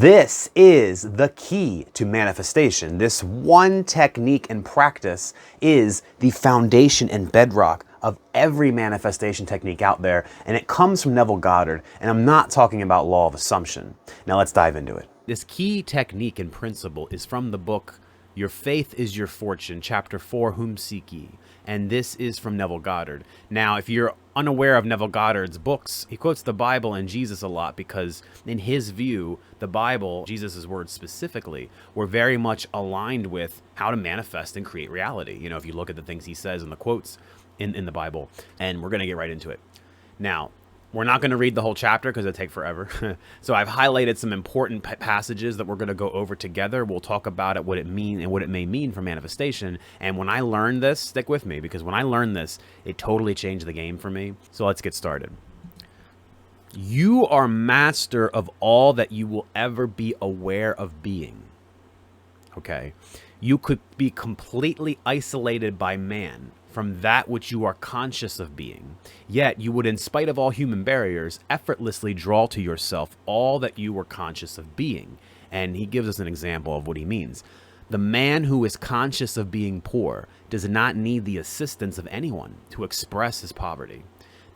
This is the key to manifestation. This one technique and practice is the foundation and bedrock of every manifestation technique out there, and it comes from Neville Goddard, and I'm not talking about law of assumption. Now let's dive into it. This key technique and principle is from the book Your Faith is Your Fortune, Chapter 4, Whom Seek Ye? And this is from Neville Goddard. Now, if you're unaware of Neville Goddard's books, he quotes the Bible and Jesus a lot because in his view, the Bible, Jesus' words specifically, were very much aligned with how to manifest and create reality. You know, if you look at the things he says in the quotes in the Bible, and we're going to get right into it. Now, we're not going to read the whole chapter because it'll take forever. So I've highlighted some important passages that we're going to go over together. We'll talk about it, what it means and what it may mean for manifestation. And when I learned this, stick with me, because when I learned this, it totally changed the game for me. So let's get started. You are master of all that you will ever be aware of being. Okay. You could be completely isolated by man from that which you are conscious of being. Yet you would, in spite of all human barriers, effortlessly draw to yourself all that you were conscious of being. And he gives us an example of what he means. The man who is conscious of being poor does not need the assistance of anyone to express his poverty.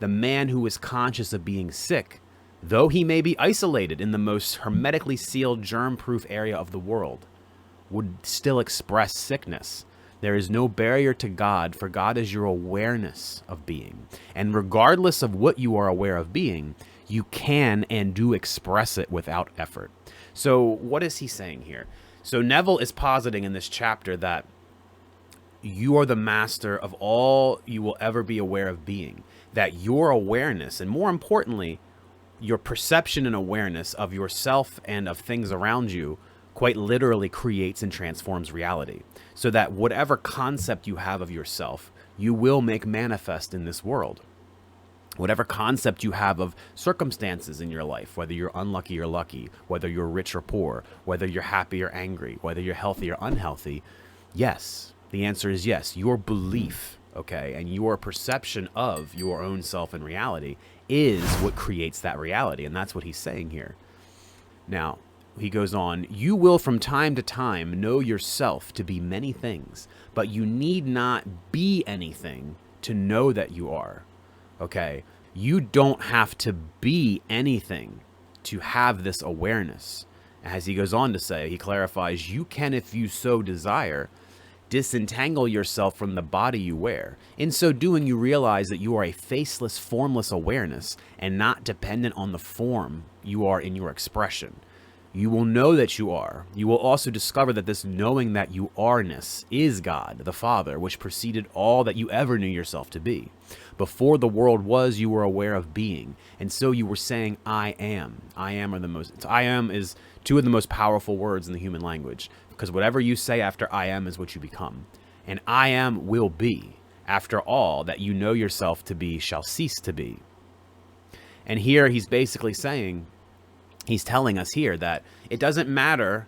The man who is conscious of being sick, though he may be isolated in the most hermetically sealed germ-proof area of the world, would still express sickness. There is no barrier to God, for God is your awareness of being. And regardless of what you are aware of being, you can and do express it without effort. So what is he saying here? So Neville is positing in this chapter that you are the master of all you will ever be aware of being. That your awareness, and more importantly, your perception and awareness of yourself and of things around you, quite literally creates and transforms reality. So that whatever concept you have of yourself, you will make manifest in this world. Whatever concept you have of circumstances in your life, whether you're unlucky or lucky, whether you're rich or poor, whether you're happy or angry, whether you're healthy or unhealthy, yes, the answer is yes. Your belief, okay, and your perception of your own self and reality is what creates that reality. And that's what he's saying here. Now, he goes on, you will from time to time know yourself to be many things, but you need not be anything to know that you are. Okay? You don't have to be anything to have this awareness. As he goes on to say, he clarifies, you can, if you so desire, disentangle yourself from the body you wear. In so doing, you realize that you are a faceless, formless awareness and not dependent on the form you are in your expression. You will know that you are. You will also discover that this knowing that you are-ness is God, the Father, which preceded all that you ever knew yourself to be. Before the world was, you were aware of being, and so you were saying, I am. I am is two of the most powerful words in the human language, because whatever you say after I am is what you become. And I am will be. After all that you know yourself to be shall cease to be. And here he's basically saying, he's telling us here that it doesn't matter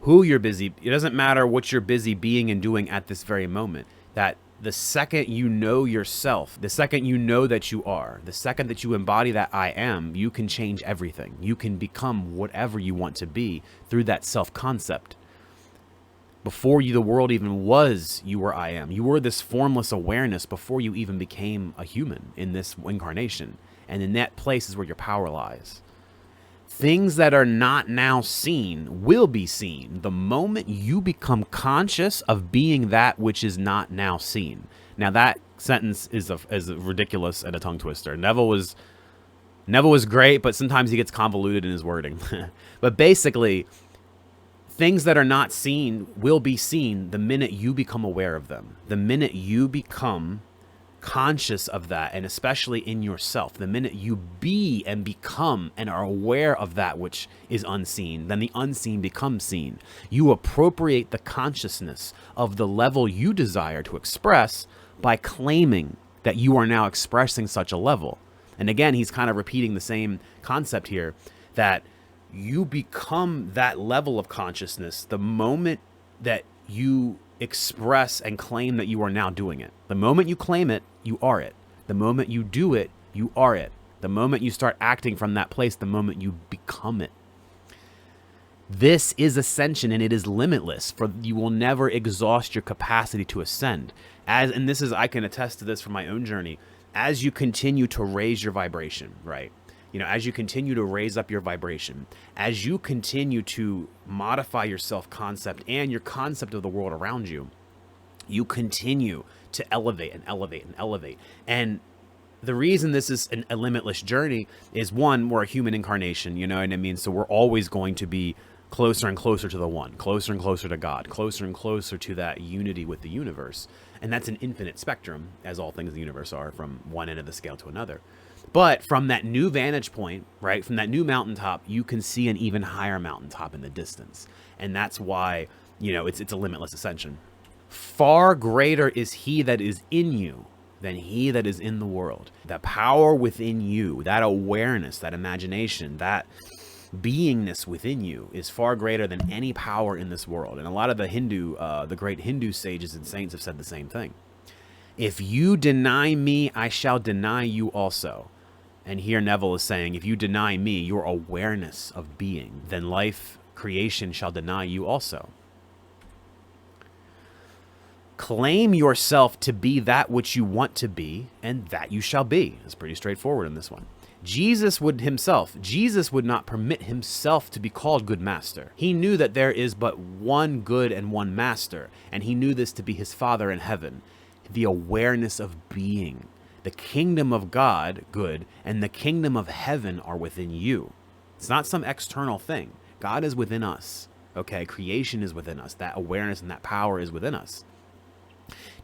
it doesn't matter what you're busy being and doing at this very moment, that the second you know yourself, the second you know that you are, the second that you embody that I am, you can change everything. You can become whatever you want to be through that self-concept. Before the world even was, you were I am. You were this formless awareness before you even became a human in this incarnation. And in that place is where your power lies. Things that are not now seen will be seen the moment you become conscious of being that which is not now seen. Now that sentence is ridiculous and a tongue twister. Neville was great, but sometimes he gets convoluted in his wording. But basically, things that are not seen will be seen the minute you become aware of them. The minute you become conscious of that, and especially in yourself, the minute you be and become and are aware of that which is unseen, then the unseen becomes seen. You appropriate the consciousness of the level you desire to express by claiming that you are now expressing such a level. And again, he's kind of repeating the same concept here, that you become that level of consciousness the moment that you express and claim that you are now doing it. The moment you claim it, you are it. The moment you do it, you are it. The moment you start acting from that place, the moment you become it. This is ascension, and it is limitless, for you will never exhaust your capacity to ascend. And this is, I can attest to this from my own journey, as you continue to raise your vibration, right? As you continue to raise up your vibration, as you continue to modify your self-concept and your concept of the world around you, you continue to elevate and elevate and elevate. And the reason this is a limitless journey is, one, we're a human incarnation, you know what I mean? So we're always going to be closer and closer to the one, closer and closer to God, closer and closer to that unity with the universe. And that's an infinite spectrum, as all things in the universe are, from one end of the scale to another. But from that new vantage point, right, from that new mountaintop, you can see an even higher mountaintop in the distance. And that's why, it's a limitless ascension. Far greater is he that is in you than he that is in the world. The power within you, that awareness, that imagination, that beingness within you is far greater than any power in this world. And a lot of the great Hindu sages and saints have said the same thing. If you deny me, I shall deny you also. And here Neville is saying, if you deny me, your awareness of being, then life, creation shall deny you also. Claim yourself to be that which you want to be, and that you shall be. It's pretty straightforward in this one. Jesus would not permit himself to be called good master. He knew that there is but one good and one master, and he knew this to be his Father in heaven. The awareness of being. The kingdom of God, good, and the kingdom of heaven are within you. It's not some external thing. God is within us. Okay, creation is within us. That awareness and that power is within us.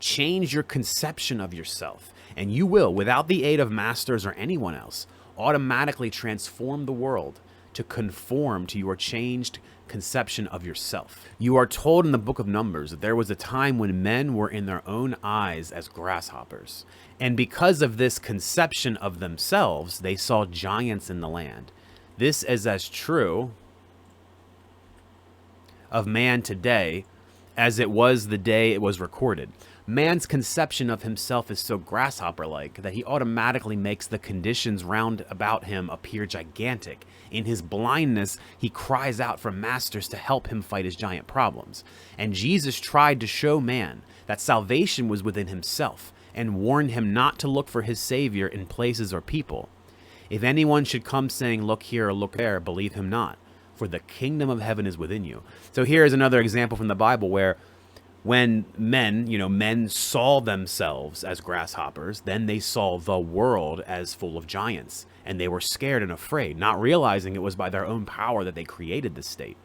Change your conception of yourself, and you will, without the aid of masters or anyone else, automatically transform the world to conform to your changed conception of yourself. You are told in the book of Numbers that there was a time when men were in their own eyes as grasshoppers. And because of this conception of themselves, they saw giants in the land. This is as true of man today as it was the day it was recorded. Man's conception of himself is so grasshopper-like that he automatically makes the conditions round about him appear gigantic. In his blindness, he cries out for masters to help him fight his giant problems. And Jesus tried to show man that salvation was within himself and warned him not to look for his Savior in places or people. If anyone should come saying, look here or look there, believe him not, for the kingdom of heaven is within you. So here is another example from the Bible where when men saw themselves as grasshoppers, then they saw the world as full of giants, and they were scared and afraid, not realizing it was by their own power that they created this state.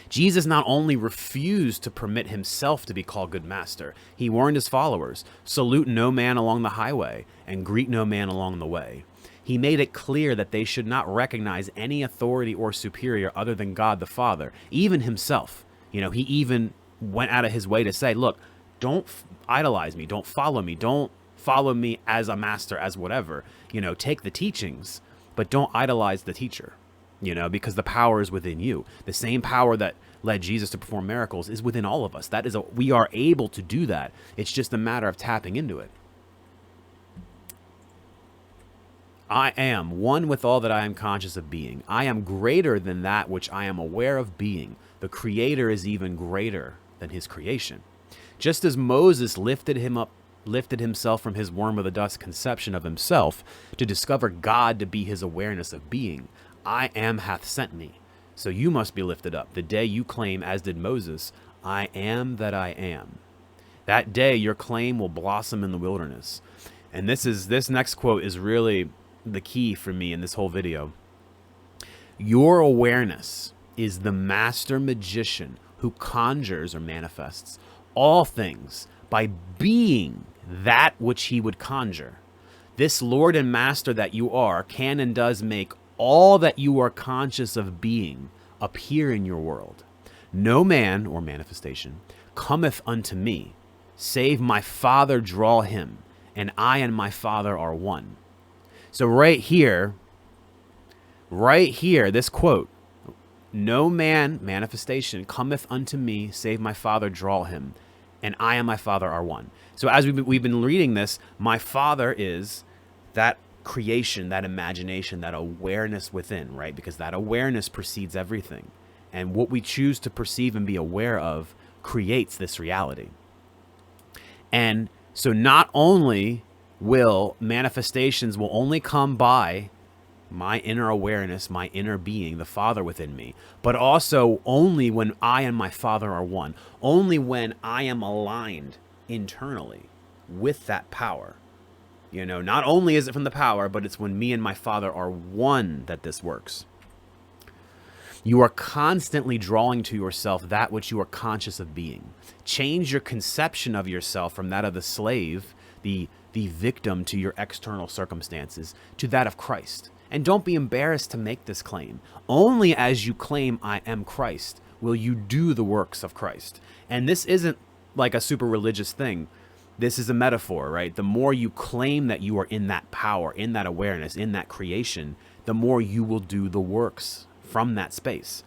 Jesus not only refused to permit himself to be called good master, he warned his followers, salute no man along the highway and greet no man along the way. He made it clear that they should not recognize any authority or superior other than God the Father, even himself. He even went out of his way to say, look, don't idolize me, don't follow me as a master, as whatever, take the teachings, but don't idolize the teacher, because the power is within you. The same power that led Jesus to perform miracles is within all of us. We are able to do that. It's just a matter of tapping into it. I am one with all that I am conscious of being. I am greater than that which I am aware of being. The Creator is even greater than his creation. Just as Moses lifted himself from his worm of the dust conception of himself to discover God to be his awareness of being, I am hath sent me. So you must be lifted up the day you claim, as did Moses, I am that I am. That day your claim will blossom in the wilderness. And this next quote is really the key for me in this whole video. Your awareness is the master magician who conjures or manifests all things by being that which he would conjure. This Lord and Master that you are can and does make all that you are conscious of being appear in your world. No man, or manifestation, cometh unto me, save my Father draw him, and I and my Father are one. So right here, this quote, no man, manifestation, cometh unto me, save my Father draw him, and I and my Father are one. So as we've been reading this, my Father is that creation, that imagination, that awareness within, right? Because that awareness precedes everything. And what we choose to perceive and be aware of creates this reality. And so not only will manifestations will only come by my inner awareness, my inner being, the Father within me, but also only when I and my Father are one, only when I am aligned internally with that power. You know, not only is it from the power, but it's when me and my Father are one that this works. You are constantly drawing to yourself that which you are conscious of being. Change your conception of yourself from that of the slave, the victim to your external circumstances, to that of Christ. And don't be embarrassed to make this claim. Only as you claim I am Christ will you do the works of Christ. And this isn't like a super religious thing. This is a metaphor, right? The more you claim that you are in that power, in that awareness, in that creation, the more you will do the works from that space.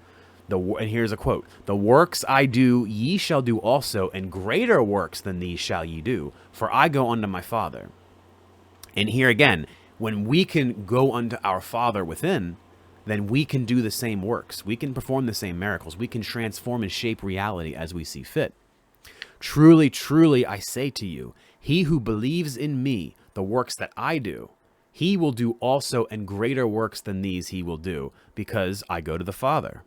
And here's a quote: "The works I do, ye shall do also, and greater works than these shall ye do, for I go unto my Father." And here again, when we can go unto our Father within, then we can do the same works. We can perform the same miracles. We can transform and shape reality as we see fit. Truly, truly, I say to you, he who believes in me, the works that I do, he will do also, and greater works than these he will do, because I go to the Father.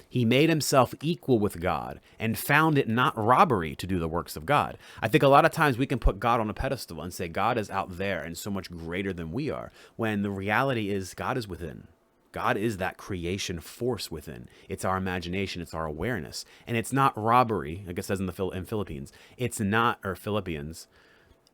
He made himself equal with God and found it not robbery to do the works of God. I think a lot of times we can put God on a pedestal and say God is out there and so much greater than we are, when the reality is God is within. God is that creation force within. It's our imagination. It's our awareness. And it's not robbery, like it says in the Philippines. It's not, or Philippians,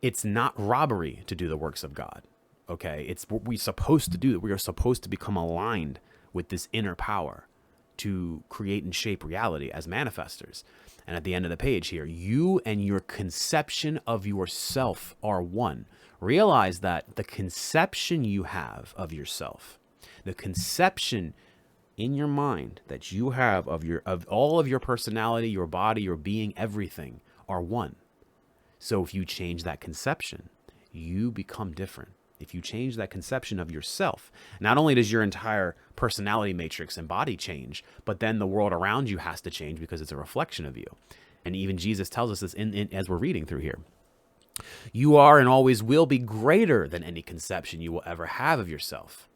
it's not robbery to do the works of God. Okay? It's what we're supposed to do. We are supposed to become aligned with this inner power to create and shape reality as manifestors. And at the end of the page here, you and your conception of yourself are one. Realize that the conception you have of yourself, the conception in your mind that you have of all of your personality, your body, your being, everything are one. So if you change that conception, you become different. If you change that conception of yourself, not only does your entire personality matrix and body change, but then the world around you has to change because it's a reflection of you. And even Jesus tells us this as we're reading through here. You are and always will be greater than any conception you will ever have of yourself.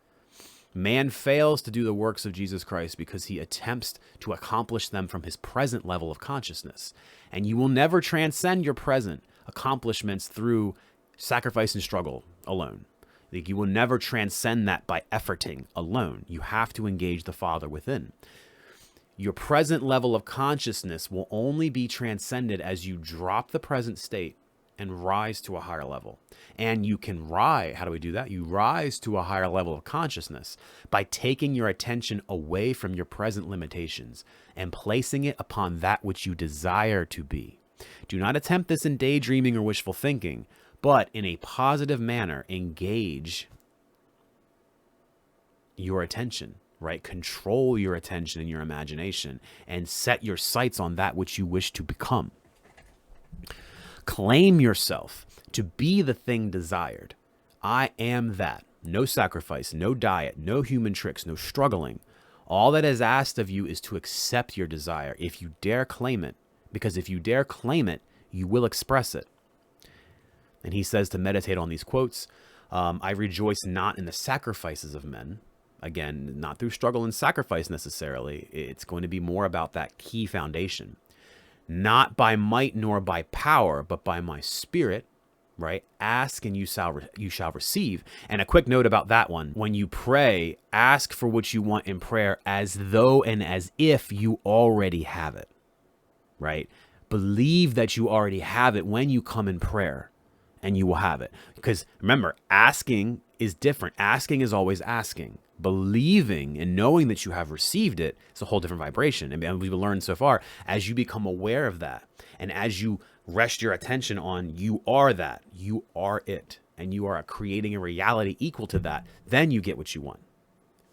Man fails to do the works of Jesus Christ because he attempts to accomplish them from his present level of consciousness. And you will never transcend your present accomplishments through sacrifice and struggle alone. Like, you will never transcend that by efforting alone. You have to engage the Father within. Your present level of consciousness will only be transcended as you drop the present state and rise to a higher level. And you can rise. How do we do that? You rise to a higher level of consciousness by taking your attention away from your present limitations and placing it upon that which you desire to be. Do not attempt this in daydreaming or wishful thinking, but in a positive manner, engage your attention, right? Control your attention and your imagination and set your sights on that which you wish to become. Claim yourself to be the thing desired. I am that. No sacrifice, no diet, no human tricks, no struggling. All that is asked of you is to accept your desire if you dare claim it, because if you dare claim it, you will express it. And he says to meditate on these quotes. I rejoice not in the sacrifices of men. Again, not through struggle and sacrifice necessarily. It's going to be more about that key foundation. Not by might nor by power, but by my spirit, right? Ask and you shall receive. And a quick note about that one. When you pray, ask for what you want in prayer as though and as if you already have it, right? Believe that you already have it when you come in prayer. And you will have it. Because remember, asking is different. Asking is always asking. Believing and knowing that you have received it is a whole different vibration. And we've learned so far, as you become aware of that, and as you rest your attention on you are that, you are it, and you are creating a reality equal to that, then you get what you want.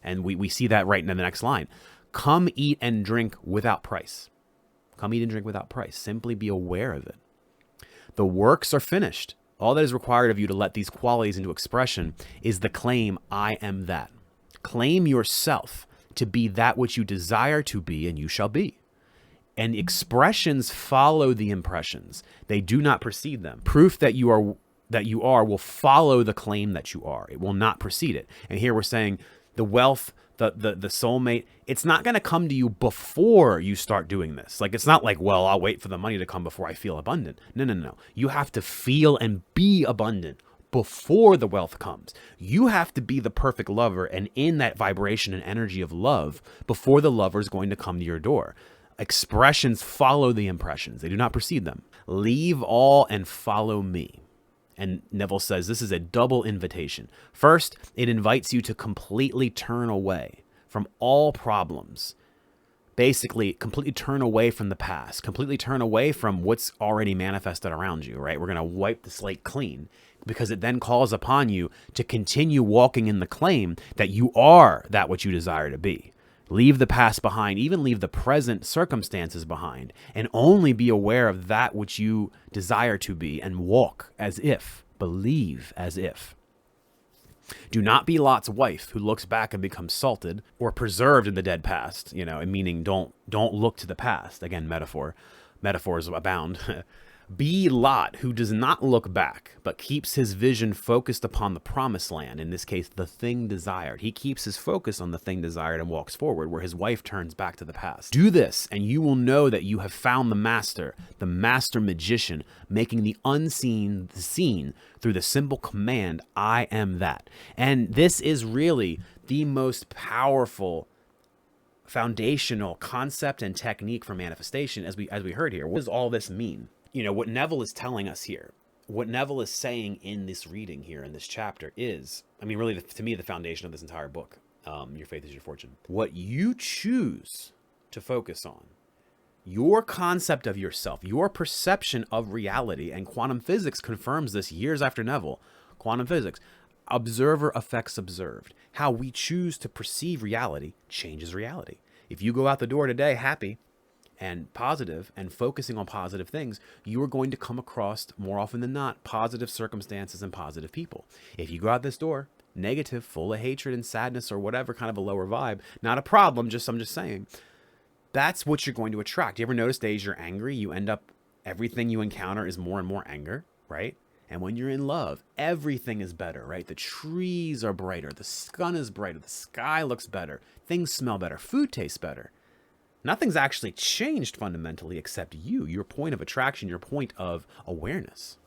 And we see that right in the next line. Come eat and drink without price. Come eat and drink without price. Simply be aware of it. The works are finished. All that is required of you to let these qualities into expression is the claim, I am that. Claim yourself. to be that which you desire to be, and you shall be. And expressions follow the impressions. They do not precede them. Proof that you are will follow the claim that you are. It will not precede it. And here we're saying the wealth, the soulmate, it's not going to come to you before you start doing this. Like, it's not like, well, I'll wait for the money to come before I feel abundant. No. You have to feel and be abundant before the wealth comes. You have to be the perfect lover and in that vibration and energy of love before the lover is going to come to your door. Expressions follow the impressions. They do not precede them. Leave all and follow me. And Neville says this is a double invitation. First, it invites you to completely turn away from all problems. Basically, completely turn away from the past, completely turn away from what's already manifested around you, right? We're going to wipe the slate clean, because it then calls upon you to continue walking in the claim that you are that which you desire to be. Leave the past behind, even leave the present circumstances behind, and only be aware of that which you desire to be, and walk as if, believe as if. Do not be Lot's wife who looks back and becomes salted or preserved in the dead past, meaning don't look to the past. Again, metaphors abound. Be Lot, who does not look back, but keeps his vision focused upon the promised land, in this case, the thing desired. He keeps his focus on the thing desired and walks forward, where his wife turns back to the past. Do this, and you will know that you have found the master magician, making the unseen the seen through the simple command, I am that. And this is really the most powerful foundational concept and technique for manifestation, as we heard here. What does all this mean? What Neville is telling us here, what Neville is saying in this reading here, in this chapter is, really, to me, the foundation of this entire book, Your Faith is Your Fortune. What you choose to focus on, your concept of yourself, your perception of reality, and quantum physics confirms this years after Neville, quantum physics, observer affects observed. How we choose to perceive reality changes reality. If you go out the door today happy and positive and focusing on positive things, you are going to come across, more often than not, positive circumstances and positive people. If you go out this door negative, full of hatred and sadness or whatever kind of a lower vibe, not a problem, I'm just saying, that's what you're going to attract. You ever notice days you're angry, you end up, everything you encounter is more and more anger, right? And when you're in love, everything is better, right? The trees are brighter, the sun is brighter, the sky looks better, things smell better, food tastes better. Nothing's actually changed fundamentally except you, your point of attraction, your point of awareness.